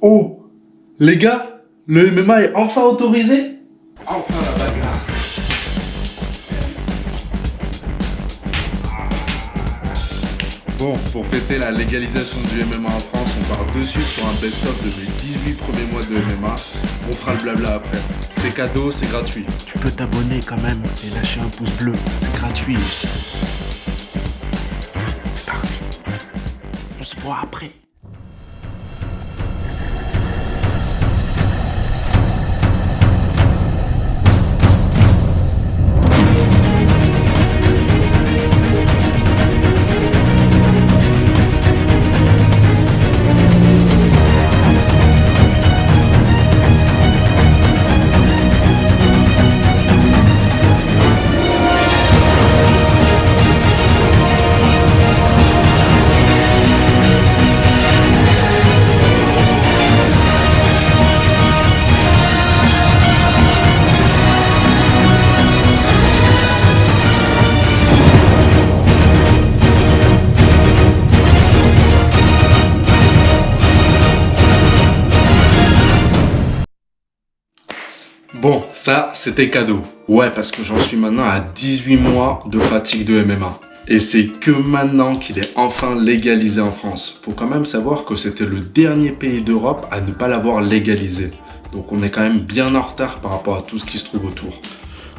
Oh, les gars, le MMA est enfin autorisé? Enfin la bagarre. Bon, pour fêter la légalisation du MMA en France, on part de suite sur un best-of de mes 18 premiers mois de MMA. On fera le blabla après. C'est cadeau, c'est gratuit. Tu peux t'abonner quand même et lâcher un pouce bleu, c'est gratuit aussi. C'est parti. On se voit après. Bon, ça, c'était cadeau. Ouais, parce que j'en suis maintenant à 18 mois de pratique de MMA. Et c'est que maintenant qu'il est enfin légalisé en France. Faut quand même savoir que c'était le dernier pays d'Europe à ne pas l'avoir légalisé. Donc on est quand même bien en retard par rapport à tout ce qui se trouve autour.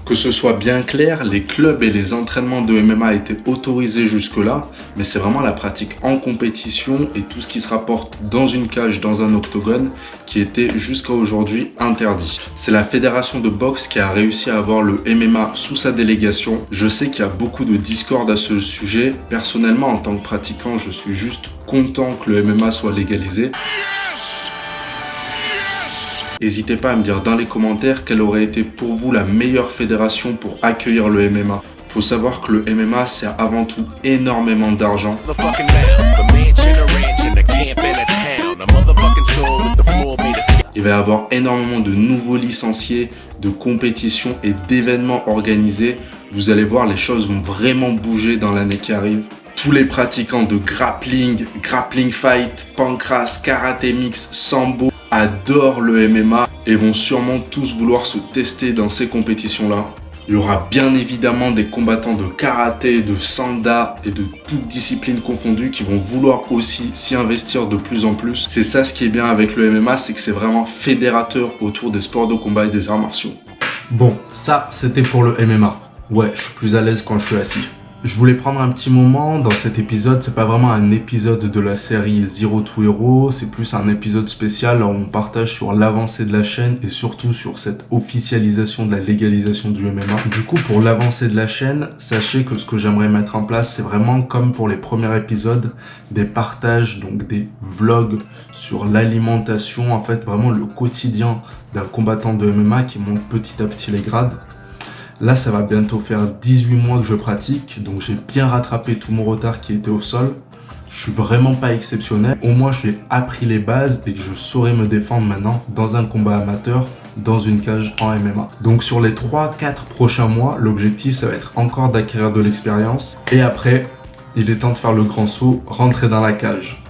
Que ce soit bien clair, les clubs et les entraînements de MMA étaient autorisés jusque-là, mais c'est vraiment la pratique en compétition et tout ce qui se rapporte dans une cage, dans un octogone, qui était jusqu'à aujourd'hui interdit. C'est la fédération de boxe qui a réussi à avoir le MMA sous sa délégation. Je sais qu'il y a beaucoup de discorde à ce sujet. Personnellement, en tant que pratiquant, je suis juste content que le MMA soit légalisé. N'hésitez pas à me dire dans les commentaires quelle aurait été pour vous la meilleure fédération pour accueillir le MMA. Faut savoir que le MMA c'est avant tout énormément d'argent. Il va y avoir énormément de nouveaux licenciés, de compétitions et d'événements organisés. Vous allez voir, les choses vont vraiment bouger dans l'année qui arrive. Tous les pratiquants de grappling, grappling fight, pancrace, karaté mix, sambo adorent le MMA et vont sûrement tous vouloir se tester dans ces compétitions-là. Il y aura bien évidemment des combattants de karaté, de sanda et de toutes disciplines confondues qui vont vouloir aussi s'y investir de plus en plus. C'est ça ce qui est bien avec le MMA, c'est que c'est vraiment fédérateur autour des sports de combat et des arts martiaux. Bon, ça c'était pour le MMA. Ouais, je suis plus à l'aise quand je suis assis. Je voulais prendre un petit moment dans cet épisode, c'est pas vraiment un épisode de la série Zero to Hero, c'est plus un épisode spécial où on partage sur l'avancée de la chaîne et surtout sur cette officialisation de la légalisation du MMA. Du coup, pour l'avancée de la chaîne, sachez que ce que j'aimerais mettre en place, c'est vraiment comme pour les premiers épisodes, des partages, donc des vlogs sur l'alimentation, en fait vraiment le quotidien d'un combattant de MMA qui monte petit à petit les grades. Là, ça va bientôt faire 18 mois que je pratique, donc j'ai bien rattrapé tout mon retard qui était au sol. Je suis vraiment pas exceptionnel. Au moins, j'ai appris les bases et que je saurais me défendre maintenant dans un combat amateur, dans une cage en MMA. Donc sur les 3-4 prochains mois, l'objectif, ça va être encore d'acquérir de l'expérience. Et après, il est temps de faire le grand saut, rentrer dans la cage.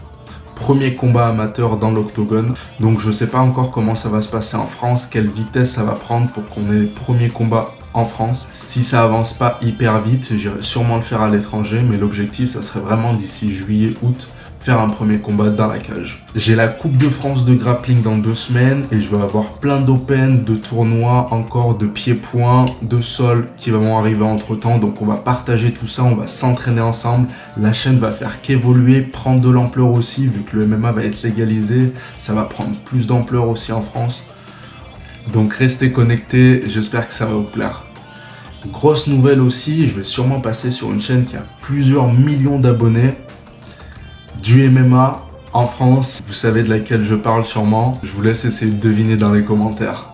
Premier combat amateur dans l'octogone, donc je sais pas encore comment ça va se passer en France, quelle vitesse ça va prendre pour qu'on ait le premier combat en France. Si ça avance pas hyper vite, j'irai sûrement le faire à l'étranger, mais l'objectif ça serait vraiment d'ici juillet-août faire un premier combat dans la cage. J'ai la Coupe de France de grappling dans 2 semaines et je vais avoir plein d'open, de tournois, encore de pieds-points, de sol qui vont arriver entre temps. Donc on va partager tout ça, on va s'entraîner ensemble. La chaîne va faire qu'évoluer, prendre de l'ampleur aussi, vu que le MMA va être légalisé. Ça va prendre plus d'ampleur aussi en France. Donc restez connectés, j'espère que ça va vous plaire. Grosse nouvelle aussi, je vais sûrement passer sur une chaîne qui a plusieurs millions d'abonnés. Du MMA en France, vous savez de laquelle je parle sûrement. Je vous laisse essayer de deviner dans les commentaires.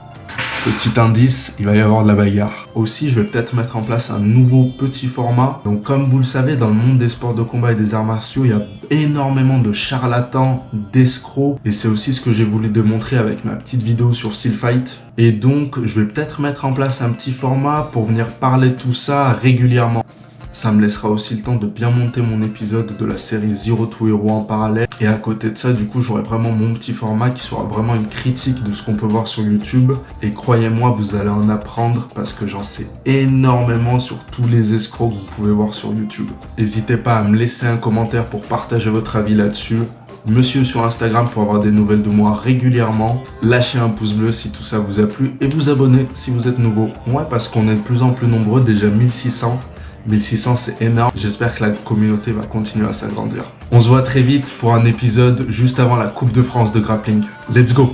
Petit indice, il va y avoir de la bagarre. Aussi, je vais peut-être mettre en place un nouveau petit format. Donc comme vous le savez, dans le monde des sports de combat et des arts martiaux, il y a énormément de charlatans, d'escrocs. Et c'est aussi ce que j'ai voulu démontrer avec ma petite vidéo sur Seal Fight. Et donc, je vais peut-être mettre en place un petit format pour venir parler de tout ça régulièrement. Ça me laissera aussi le temps de bien monter mon épisode de la série Zero to Hero en parallèle. Et à côté de ça, du coup, j'aurai vraiment mon petit format qui sera vraiment une critique de ce qu'on peut voir sur YouTube. Et croyez-moi, vous allez en apprendre parce que j'en sais énormément sur tous les escrocs que vous pouvez voir sur YouTube. N'hésitez pas à me laisser un commentaire pour partager votre avis là-dessus. Me suivre sur Instagram pour avoir des nouvelles de moi régulièrement. Lâchez un pouce bleu si tout ça vous a plu et vous abonner si vous êtes nouveau. Ouais, parce qu'on est de plus en plus nombreux, déjà 1600. 1600 c'est énorme, j'espère que la communauté va continuer à s'agrandir. On se voit très vite pour un épisode juste avant la Coupe de France de grappling. Let's go!